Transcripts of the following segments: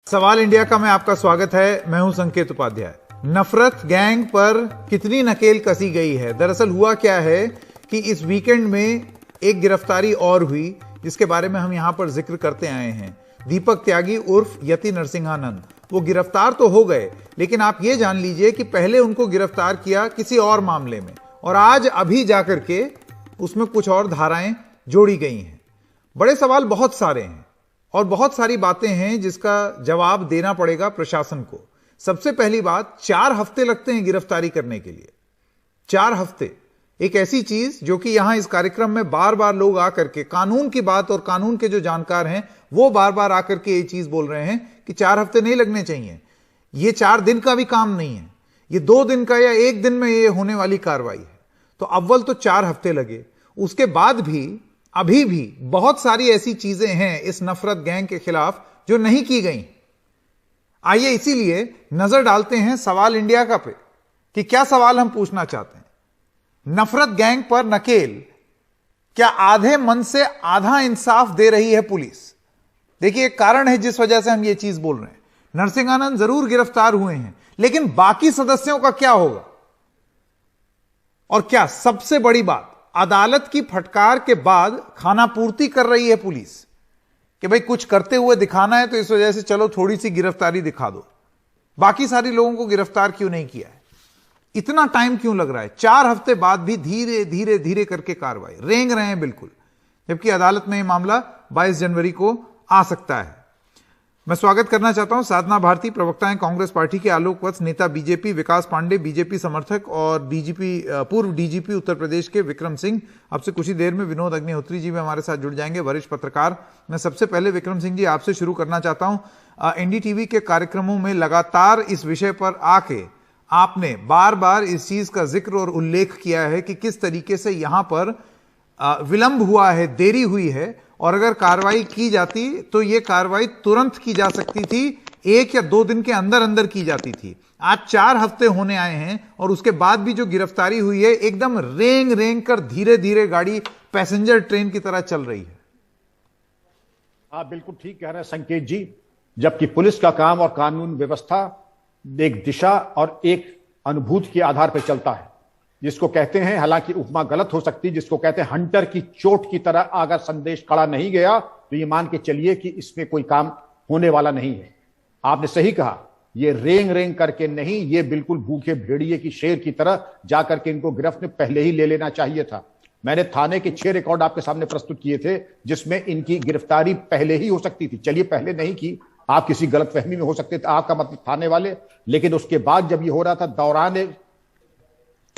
सवाल इंडिया का में आपका स्वागत है। मैं हूं संकेत उपाध्याय। नफरत गैंग पर कितनी नकेल कसी गई है? दरअसल हुआ क्या है कि इस वीकेंड में एक गिरफ्तारी और हुई जिसके बारे में हम यहां पर जिक्र करते आए हैं। दीपक त्यागी उर्फ यति नरसिंहानंद, वो गिरफ्तार तो हो गए, लेकिन आप ये जान लीजिए कि पहले उनको गिरफ्तार किया किसी और मामले में और आज अभी जाकर के उसमें कुछ और धाराएं जोड़ी गई हैं। बड़े सवाल बहुत सारे हैं और बहुत सारी बातें हैं जिसका जवाब देना पड़ेगा प्रशासन को। सबसे पहली बात, 4 हफ्ते लगते हैं गिरफ्तारी करने के लिए। 4 हफ्ते, एक ऐसी चीज जो कि यहां इस कार्यक्रम में बार बार लोग आकर के कानून की बात और कानून के जो जानकार हैं वो बार बार आकर के ये चीज बोल रहे हैं कि 4 हफ्ते नहीं लगने चाहिए। ये 4 दिन का भी काम नहीं है, ये 2 दिन का या 1 दिन में ये होने वाली कार्रवाई है। तो अव्वल तो 4 हफ्ते लगे, उसके बाद भी अभी भी बहुत सारी ऐसी चीजें हैं इस नफरत गैंग के खिलाफ जो नहीं की गई। आइए इसीलिए नजर डालते हैं सवाल इंडिया का पे कि क्या सवाल हम पूछना चाहते हैं। नफरत गैंग पर नकेल, क्या आधे मन से आधा इंसाफ दे रही है पुलिस? देखिए, एक कारण है जिस वजह से हम ये चीज बोल रहे हैं। नरसिंहानंद जरूर गिरफ्तार हुए हैं, लेकिन बाकी सदस्यों का क्या होगा? और क्या सबसे बड़ी बात, अदालत की फटकार के बाद खाना पूर्ति कर रही है पुलिस कि भाई कुछ करते हुए दिखाना है तो इस वजह से चलो थोड़ी सी गिरफ्तारी दिखा दो। बाकी सारी लोगों को गिरफ्तार क्यों नहीं किया है? इतना टाइम क्यों लग रहा है? 4 हफ्ते बाद भी धीरे धीरे धीरे करके कार्रवाई, रेंग रहे हैं बिल्कुल, जबकि अदालत में यह मामला 22 जनवरी को आ सकता है। मैं स्वागत करना चाहता हूं साधना भारती, प्रवक्ता हैं कांग्रेस पार्टी के, आलोक वत्स नेता बीजेपी, विकास पांडे बीजेपी समर्थक और पूर्व डीजीपी उत्तर प्रदेश के विक्रम सिंह। अब से कुछ ही देर में विनोद अग्निहोत्री जी भी हमारे साथ जुड़ जाएंगे, वरिष्ठ पत्रकार। मैं सबसे पहले विक्रम सिंह जी आपसे शुरू करना चाहता हूं। एनडीटीवी के कार्यक्रमों में लगातार इस विषय पर आके आपने बार बार इस चीज का जिक्र और उल्लेख किया है कि किस तरीके से यहां पर विलंब हुआ है, देरी हुई है, और अगर कार्रवाई की जाती तो यह कार्रवाई तुरंत की जा सकती थी, 1 या 2 दिन के अंदर अंदर की जाती थी। आज 4 हफ्ते होने आए हैं और उसके बाद भी जो गिरफ्तारी हुई है, एकदम रेंग रेंग कर धीरे धीरे गाड़ी पैसेंजर ट्रेन की तरह चल रही है। आप बिल्कुल ठीक कह रहे हैं संकेत जी। जबकि पुलिस का काम और कानून व्यवस्था एक दिशा और एक अनुभूति के आधार पर चलता है, जिसको कहते हैं, हालांकि उपमा गलत हो सकती है, जिसको कहते हैं हंटर की चोट की तरह अगर संदेश खड़ा नहीं गया तो ये मान के चलिए कि इसमें कोई काम होने वाला नहीं है। आपने सही कहा, ये रेंग रेंग करके नहीं, ये बिल्कुल भूखे भेड़िए की शेर की तरह जाकर के इनको गिरफ्त में पहले ही ले लेना चाहिए था। मैंने थाने के 6 रिकॉर्ड आपके सामने प्रस्तुत किए थे जिसमें इनकी गिरफ्तारी पहले ही हो सकती थी। चलिए पहले नहीं की, आप किसी गलतफहमी में हो सकते थे, आपका मतलब थाने वाले, लेकिन उसके बाद जब ये हो रहा था, दौरान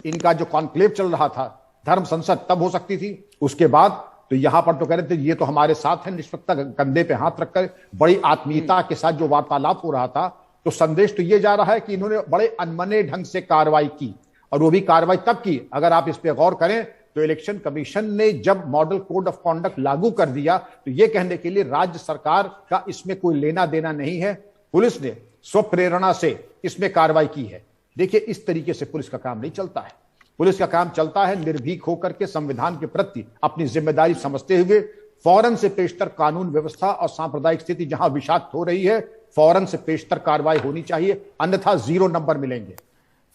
इनका जो कॉन्क्लेव चल रहा था धर्म संसद, तब हो सकती थी। उसके बाद तो यहां पर तो कह रहे थे ये तो हमारे साथ है, निष्पक्षता कंधे पे हाथ रखकर बड़ी आत्मीयता के साथ जो वार्तालाप हो रहा था, तो संदेश तो ये जा रहा है कि इन्होंने बड़े अनमने ढंग से कार्रवाई की, और वो भी कार्रवाई तब की, अगर आप इस पे गौर करें तो इलेक्शन कमीशन ने जब मॉडल कोड ऑफ कॉन्डक्ट लागू कर दिया तो ये कहने के लिए राज्य सरकार का इसमें कोई लेना देना नहीं है, पुलिस ने स्वप्रेरणा से इसमें कार्रवाई की है। देखिए, इस तरीके से पुलिस का काम नहीं चलता है। पुलिस का काम चलता है निर्भीक होकर के, संविधान के प्रति अपनी जिम्मेदारी समझते हुए, फौरन से पेशतर कानून व्यवस्था और सांप्रदायिक स्थिति जहां विषाक्त हो रही है, फौरन से पेशतर कार्रवाई होनी चाहिए, अन्यथा 0 नंबर मिलेंगे।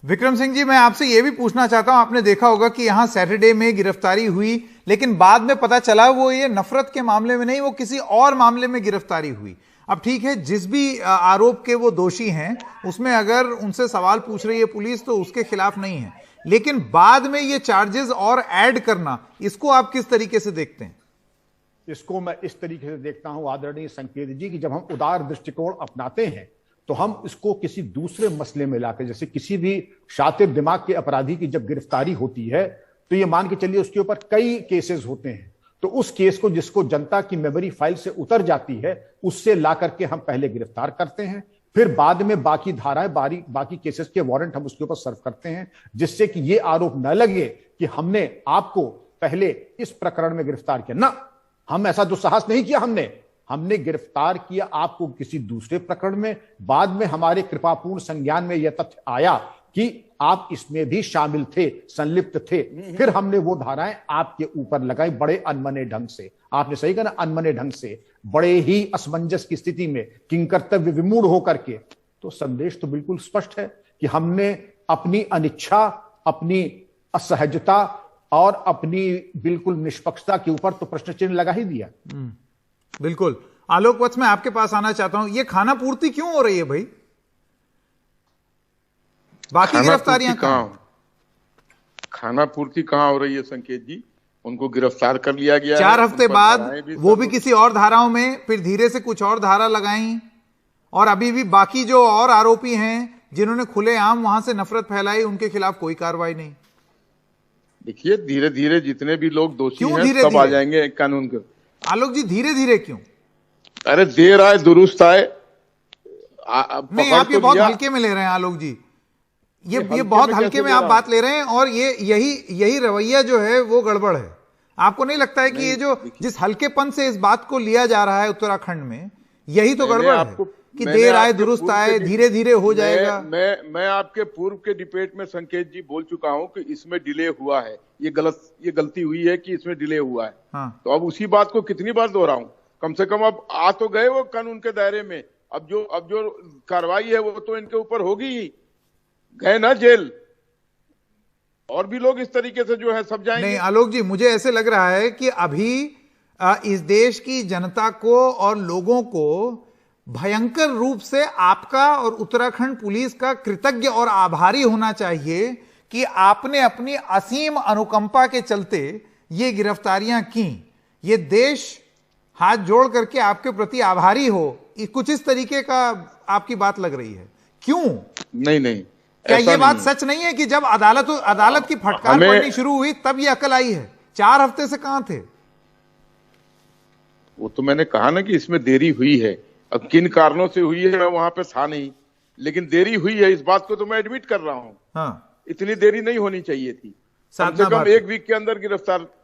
विक्रम सिंह जी, मैं आपसे यह भी पूछना चाहता हूं, आपने देखा होगा कि यहां सैटरडे में गिरफ्तारी हुई, लेकिन बाद में पता चला वो ये नफरत के मामले में नहीं, वो किसी और मामले में गिरफ्तारी हुई। अब ठीक है, जिस भी आरोप के वो दोषी हैं उसमें अगर उनसे सवाल पूछ रही है पुलिस तो उसके खिलाफ नहीं है, लेकिन बाद में ये चार्जेस और ऐड करना, इसको आप किस तरीके से देखते हैं? इसको मैं इस तरीके से देखता हूं आदरणीय संकेत जी, कि जब हम उदार दृष्टिकोण अपनाते हैं तो हम इसको किसी दूसरे मसले में लाकर, जैसे किसी भी शातिर दिमाग के अपराधी की जब गिरफ्तारी होती है तो ये मान के चलिए उसके ऊपर कई केसेस होते हैं, तो उस केस को जिसको जनता की मेमोरी फाइल से उतर जाती है उससे ला करके हम पहले गिरफ्तार करते हैं, फिर बाद में बाकी धाराएं, बाकी केसेस के वारंट हम उसके ऊपर सर्व करते हैं, जिससे कि ये आरोप न लगे कि हमने आपको पहले इस प्रकरण में गिरफ्तार किया। ना, हम ऐसा दुस्साहस नहीं किया, हमने गिरफ्तार किया आपको किसी दूसरे प्रकरण में। बाद में हमारे कृपापूर्ण संज्ञान में यह तथ्य आया कि आप इसमें भी शामिल थे, संलिप्त थे, फिर हमने वो धाराएं आपके ऊपर लगाई बड़े अनमने ढंग से। आपने सही कहा ना, अनमने ढंग से, बड़े ही असमंजस की स्थिति में, किंकर्तव्य विमूढ़ होकर के, तो संदेश तो बिल्कुल स्पष्ट है कि हमने अपनी अनिच्छा, अपनी असहजता और अपनी बिल्कुल निष्पक्षता के ऊपर तो प्रश्न चिन्ह लगा ही दिया। बिल्कुल। आलोक वत्स, मैं आपके पास आना चाहता हूं, ये खाना पूर्ति क्यों हो रही है भाई? बाकी गिरफ्तारियां कहां? खाना पूर्ति कहां हो रही है संकेत जी? उनको गिरफ्तार कर लिया गया 4 हफ्ते बाद, वो भी किसी और धाराओं में, फिर धीरे से कुछ और धारा लगाई, और अभी भी बाकी जो और आरोपी हैं जिन्होंने खुलेआम वहां से नफरत फैलाई, उनके खिलाफ कोई कार्रवाई नहीं। देखिए, धीरे धीरे जितने भी लोग दोषी हैं धीरे सब आ जाएंगे कानून के। आलोक जी, धीरे धीरे क्यों? अरे देर आए दुरुस्त आए। नहीं, आप ये बहुत हल्के में ले रहे हैं आलोक जी, ये बहुत हल्के में आप बात ले रहे हैं, और यही रवैया जो है वो गड़बड़ है। आपको नहीं लगता है कि ये जो जिस हल्केपन से इस बात को लिया जा रहा है उत्तराखंड में, यही तो गड़बड़ है कि देर आए दुरुस्त आए, धीरे धीरे हो जाएगा? मैं आपके पूर्व के डिबेट में संकेत जी बोल चुका हूं कि इसमें डिले हुआ है, ये गलती हुई है कि इसमें डिले हुआ है। हाँ। तो अब उसी बात को कितनी बार दोहराऊं? कम से कम अब आ तो गए वो कानून के दायरे में। अब जो कार्रवाई है वो तो इनके ऊपर होगी ही। गए ना जेल, और भी लोग इस तरीके से जो है सब जाएंगे। नहीं आलोक जी, मुझे ऐसे लग रहा है कि अभी इस देश की जनता को और लोगों को भयंकर रूप से आपका और उत्तराखंड पुलिस का कृतज्ञ और आभारी होना चाहिए कि आपने अपनी असीम अनुकंपा के चलते ये गिरफ्तारियां की। ये देश हाथ जोड़ करके आपके प्रति आभारी हो, कुछ इस तरीके का आपकी बात लग रही है। क्यों? नहीं, क्या ये बात सच नहीं है कि जब अदालत की फटकार पड़नी शुरू हुई तब ये अकल आई है? 4 हफ्ते से कहां थे? वो तो मैंने कहा ना कि इसमें देरी हुई है। अब किन कारणों से हुई है मैं वहां पे था नहीं, लेकिन देरी हुई है, इस बात को तो मैं एडमिट कर रहा हूं। हाँ। इतनी देरी नहीं होनी चाहिए थी, कम से कम 1 वीक के अंदर गिरफ्तार